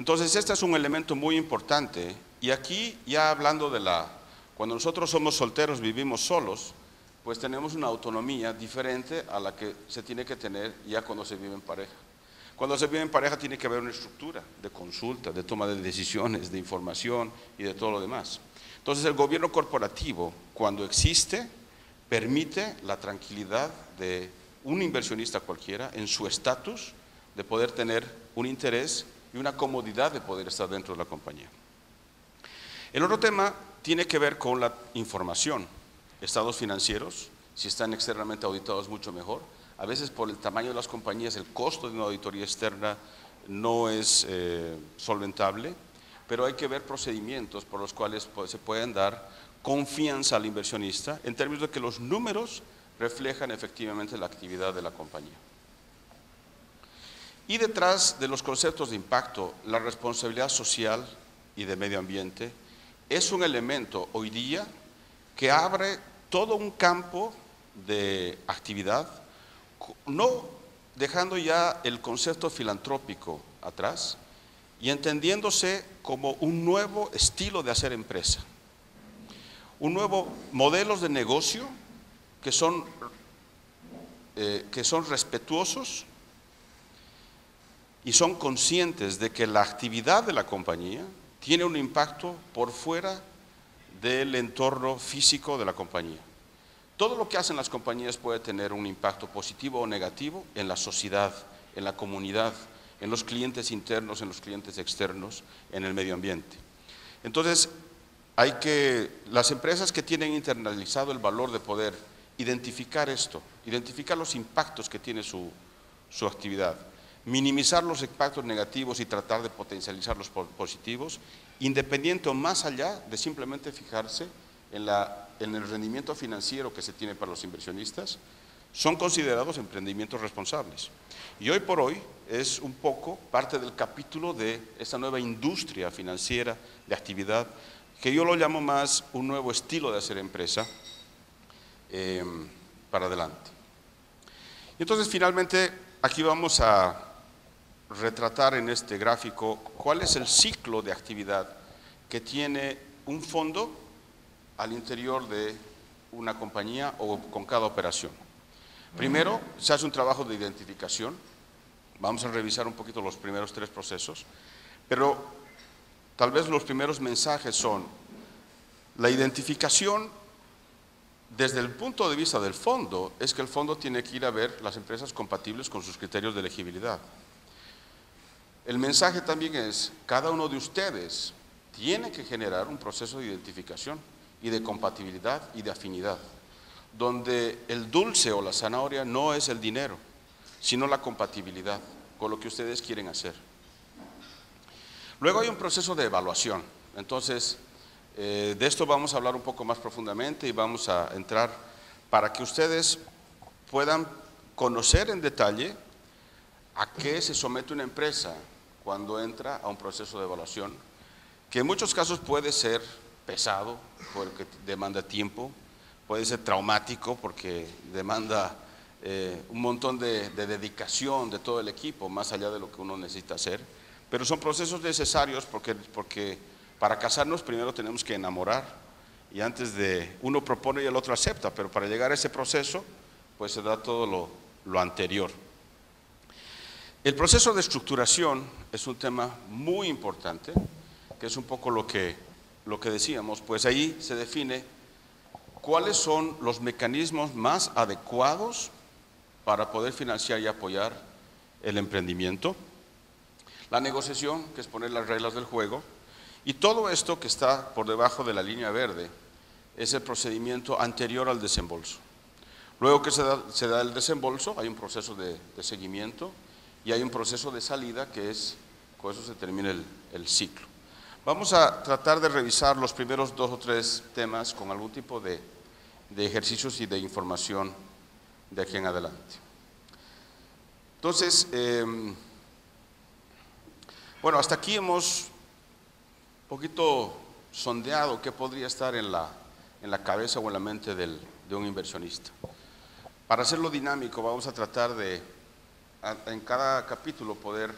Entonces, este es un elemento muy importante. Y aquí, ya hablando de cuando nosotros somos solteros, vivimos solos, pues tenemos una autonomía diferente a la que se tiene que tener ya cuando se vive en pareja. Cuando se vive en pareja tiene que haber una estructura de consulta, de toma de decisiones, de información y de todo lo demás. Entonces, el gobierno corporativo, cuando existe, permite la tranquilidad de un inversionista cualquiera en su estatus de poder tener un interés y una comodidad de poder estar dentro de la compañía. El otro tema tiene que ver con la información. Estados financieros, si están externamente auditados, mucho mejor. A veces, por el tamaño de las compañías, el costo de una auditoría externa no es solventable, pero hay que ver procedimientos por los cuales se pueden dar confianza al inversionista en términos de que los números reflejan efectivamente la actividad de la compañía. Y detrás de los conceptos de impacto, la responsabilidad social y de medio ambiente es un elemento hoy día que abre todo un campo de actividad, no dejando ya el concepto filantrópico atrás y entendiéndose como un nuevo estilo de hacer empresa, un nuevo modelos de negocio que son respetuosos y son conscientes de que la actividad de la compañía tiene un impacto por fuera del entorno físico de la compañía. Todo lo que hacen las compañías puede tener un impacto positivo o negativo en la sociedad, en la comunidad, en los clientes internos, en los clientes externos, en el medio ambiente. Entonces, las empresas que tienen internalizado el valor de poder identificar esto, identificar los impactos que tiene su actividad, minimizar los impactos negativos y tratar de potencializar los positivos, independiente o más allá de simplemente fijarse en el rendimiento financiero que se tiene para los inversionistas, son considerados emprendimientos responsables. Y hoy por hoy es un poco parte del capítulo de esta nueva industria financiera de actividad, que yo lo llamo más un nuevo estilo de hacer empresa para adelante. Entonces, finalmente, aquí vamos a retratar en este gráfico cuál es el ciclo de actividad que tiene un fondo al interior de una compañía o con cada operación. Primero, se hace un trabajo de identificación. Vamos a revisar un poquito los primeros 3 procesos, pero tal vez los primeros mensajes son la identificación desde el punto de vista del fondo. Es que el fondo tiene que ir a ver las empresas compatibles con sus criterios de elegibilidad. El mensaje también es, cada uno de ustedes tiene que generar un proceso de identificación y de compatibilidad y de afinidad, donde el dulce o la zanahoria no es el dinero, sino la compatibilidad con lo que ustedes quieren hacer. Luego hay un proceso de evaluación. Entonces, de esto vamos a hablar un poco más profundamente y vamos a entrar para que ustedes puedan conocer en detalle a qué se somete una empresa cuando entra a un proceso de evaluación, que en muchos casos puede ser pesado porque demanda tiempo, puede ser traumático porque demanda un montón de dedicación de todo el equipo, más allá de lo que uno necesita hacer, pero son procesos necesarios porque para casarnos primero tenemos que enamorar, y antes de uno propone y el otro acepta, pero para llegar a ese proceso pues se da todo lo anterior. El proceso de estructuración es un tema muy importante, que es un poco lo que decíamos, pues ahí se define cuáles son los mecanismos más adecuados para poder financiar y apoyar el emprendimiento, la negociación, que es poner las reglas del juego, y todo esto que está por debajo de la línea verde es el procedimiento anterior al desembolso. Luego que se da el desembolso, hay un proceso de seguimiento y hay un proceso de salida que es, con eso se termina el ciclo. Vamos a tratar de revisar los primeros 2 o 3 temas con algún tipo de ejercicios y de información de aquí en adelante. Entonces, bueno, hasta aquí hemos un poquito sondeado qué podría estar en la cabeza o en la mente de un inversionista. Para hacerlo dinámico, vamos a tratar de, en cada capítulo, poder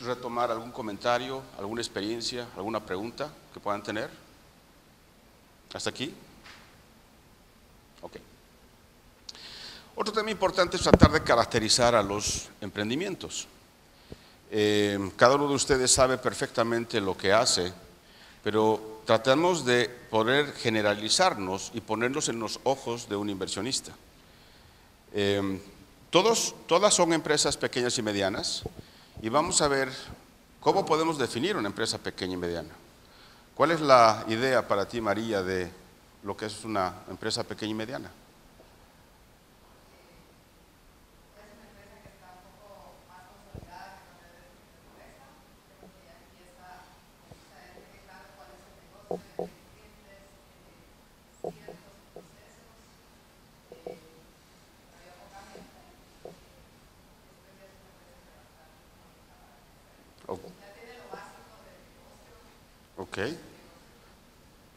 retomar algún comentario, alguna experiencia, alguna pregunta que puedan tener. ¿Hasta aquí? Ok. Otro tema importante es tratar de caracterizar a los emprendimientos. Cada uno de ustedes sabe perfectamente lo que hace, pero tratamos de poder generalizarnos y ponernos en los ojos de un inversionista. Todas son empresas pequeñas y medianas, y vamos a ver cómo podemos definir una empresa pequeña y mediana. ¿Cuál es la idea para ti, María, de lo que es una empresa pequeña y mediana? Ok.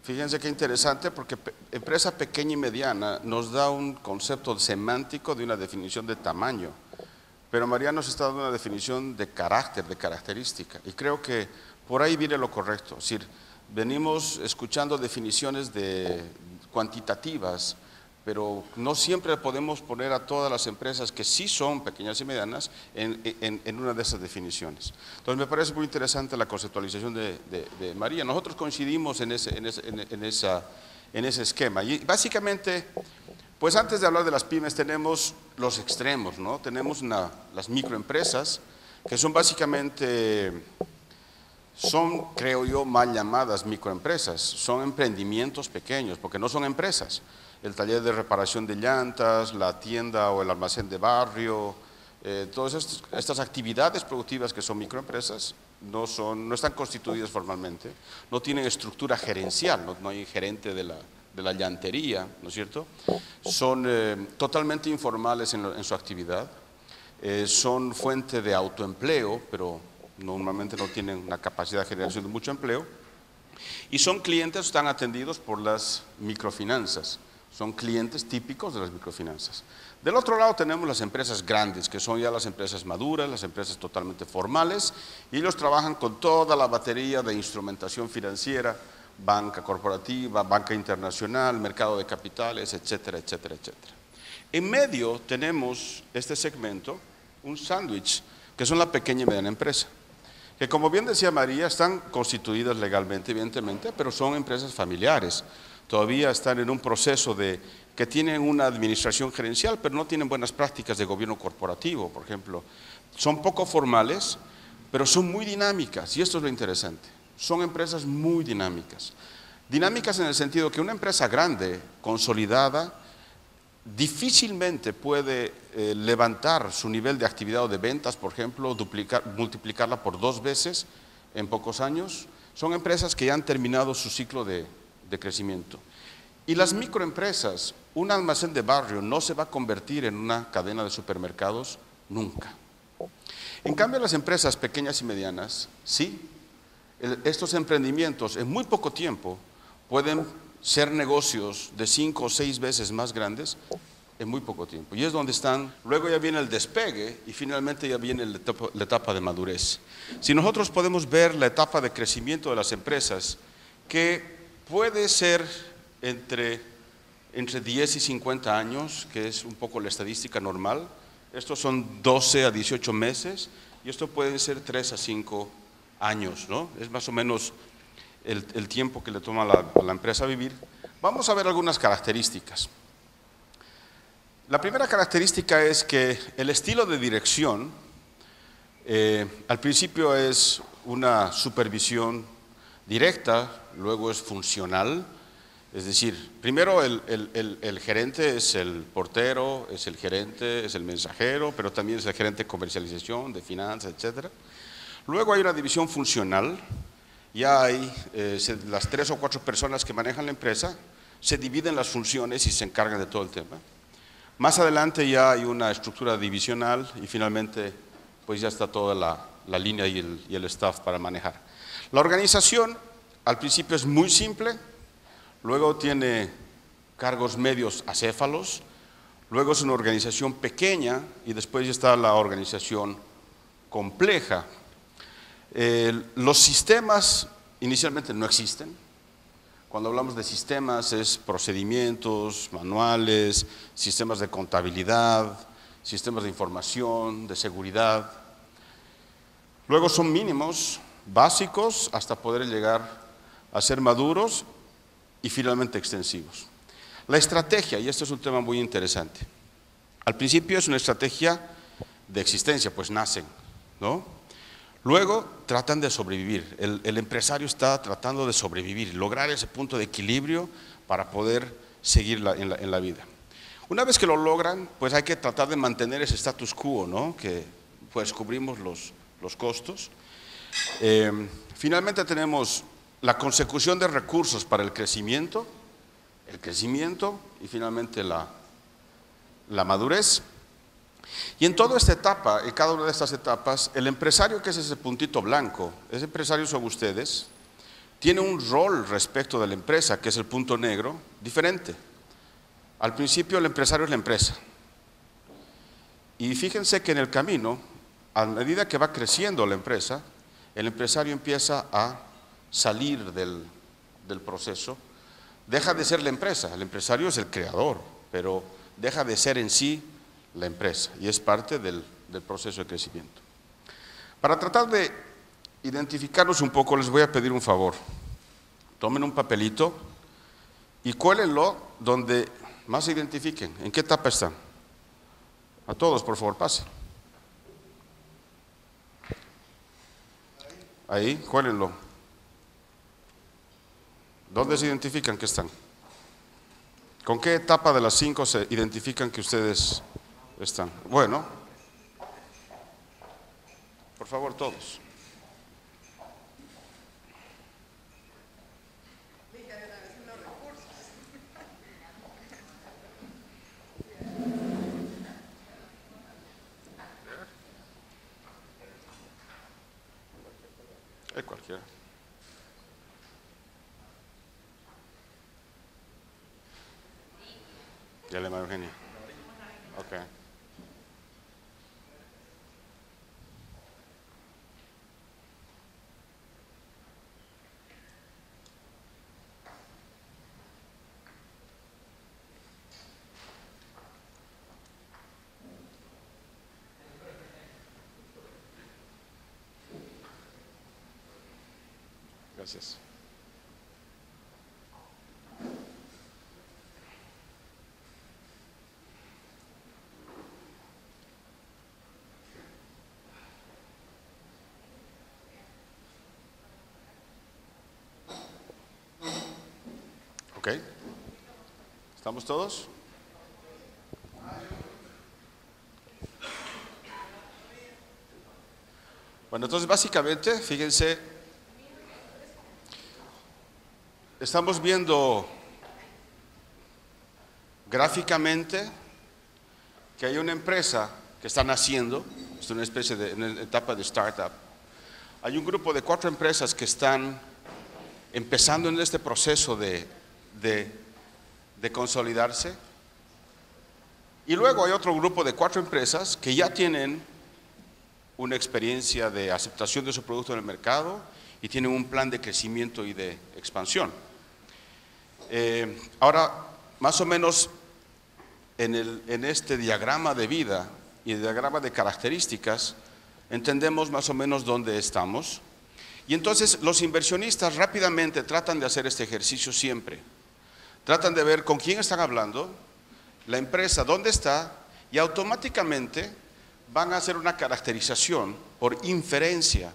Fíjense qué interesante, porque empresa pequeña y mediana nos da un concepto semántico de una definición de tamaño, pero María nos está dando una definición de carácter, de característica, y creo que por ahí viene lo correcto. Es decir, venimos escuchando definiciones cuantitativas, pero no siempre podemos poner a todas las empresas que sí son pequeñas y medianas en una de esas definiciones. Entonces me parece muy interesante la conceptualización de María. Nosotros coincidimos en ese esquema. Y básicamente, pues antes de hablar de las pymes tenemos los extremos, ¿no? Tenemos las microempresas, que son básicamente, creo yo, mal llamadas microempresas. Son emprendimientos pequeños, porque no son empresas. El taller de reparación de llantas, la tienda o el almacén de barrio, todas estas actividades productivas que son microempresas no están constituidas formalmente, no tienen estructura gerencial, no hay gerente de la llantería, ¿no es cierto? Son totalmente informales en su actividad, son fuente de autoempleo, pero normalmente no tienen una capacidad de generación de mucho empleo, y son clientes, están atendidos por las microfinanzas. Son clientes típicos de las microfinanzas. Del otro lado tenemos las empresas grandes, que son ya las empresas maduras, las empresas totalmente formales, y ellos trabajan con toda la batería de instrumentación financiera, banca corporativa, banca internacional, mercado de capitales, etcétera, etcétera, etcétera. En medio tenemos este segmento, un sándwich, que son la pequeña y mediana empresa, que como bien decía María, están constituidas legalmente, evidentemente, pero son empresas familiares. Todavía están en un proceso que tienen una administración gerencial, pero no tienen buenas prácticas de gobierno corporativo, por ejemplo. Son poco formales, pero son muy dinámicas, y esto es lo interesante. Son empresas muy dinámicas. Dinámicas en el sentido que una empresa grande, consolidada, difícilmente puede levantar su nivel de actividad o de ventas, por ejemplo, multiplicarla por 2 veces en pocos años. Son empresas que ya han terminado su ciclo de crecimiento. Y las microempresas, un almacén de barrio no se va a convertir en una cadena de supermercados nunca. En cambio, las empresas pequeñas y medianas, sí, estos emprendimientos en muy poco tiempo pueden ser negocios de 5 o 6 veces más grandes en muy poco tiempo. Y es donde están, luego ya viene el despegue y finalmente ya viene la etapa de madurez. Si nosotros podemos ver la etapa de crecimiento de las empresas, que puede ser entre 10 y 50 años, que es un poco la estadística normal. Estos son 12 a 18 meses y esto puede ser 3 a 5 años, ¿no? Es más o menos el tiempo que le toma a la empresa vivir. Vamos a ver algunas características. La primera característica es que el estilo de dirección al principio es una supervisión directa, luego es funcional, es decir, primero el gerente es el portero, es el gerente, es el mensajero, pero también es el gerente de comercialización, de finanzas, etc. Luego hay una división funcional, ya hay las 3 o 4 personas que manejan la empresa, se dividen las funciones y se encargan de todo el tema. Más adelante ya hay una estructura divisional y finalmente pues ya está toda la línea y el staff para manejar. La organización al principio es muy simple, luego tiene cargos medios acéfalos, luego es una organización pequeña y después ya está la organización compleja. Los sistemas inicialmente no existen. Cuando hablamos de sistemas es procedimientos, manuales, sistemas de contabilidad, sistemas de información, de seguridad. Luego son mínimos, básicos, hasta poder llegar a ser maduros y finalmente extensivos. La estrategia, y este es un tema muy interesante. Al principio es una estrategia de existencia, pues nacen, ¿no? Luego tratan de sobrevivir. El empresario está tratando de sobrevivir, lograr ese punto de equilibrio para poder seguir en la vida. Una vez que lo logran, pues hay que tratar de mantener ese status quo, ¿no? Que pues cubrimos los costos. Finalmente tenemos la consecución de recursos para el crecimiento y finalmente la madurez. Y en toda esta etapa, en cada una de estas etapas, el empresario, que es ese puntito blanco, ese empresario son ustedes, tiene un rol respecto de la empresa, que es el punto negro, diferente. Al principio el empresario es la empresa. Y fíjense que en el camino, a medida que va creciendo la empresa, el empresario empieza a salir del proceso. Deja de ser la empresa, el empresario es el creador, pero deja de ser en sí la empresa y es parte del proceso de crecimiento. Para tratar de identificarnos un poco, les voy a pedir un favor. Tomen un papelito y cuélenlo donde más se identifiquen. ¿En qué etapa están? A todos, por favor, pasen. Ahí, cuélenlo. ¿Dónde se identifican que están? ¿Con qué etapa de las 5 se identifican que ustedes están? Bueno, por favor, todos. Cualquiera. Ya le María Eugenia. Ok. Gracias. Ok. ¿Estamos todos? Bueno, entonces básicamente, fíjense, estamos viendo gráficamente que hay una empresa que está naciendo, es una especie de una etapa de startup. Hay un grupo de 4 empresas que están empezando en este proceso de consolidarse. Y luego hay otro grupo de 4 empresas que ya tienen una experiencia de aceptación de su producto en el mercado y tienen un plan de crecimiento y de expansión. Ahora, más o menos en este diagrama de vida y el diagrama de características, entendemos más o menos dónde estamos. Y entonces los inversionistas rápidamente tratan de hacer este ejercicio siempre. Tratan de ver con quién están hablando, la empresa dónde está, y automáticamente van a hacer una caracterización por inferencia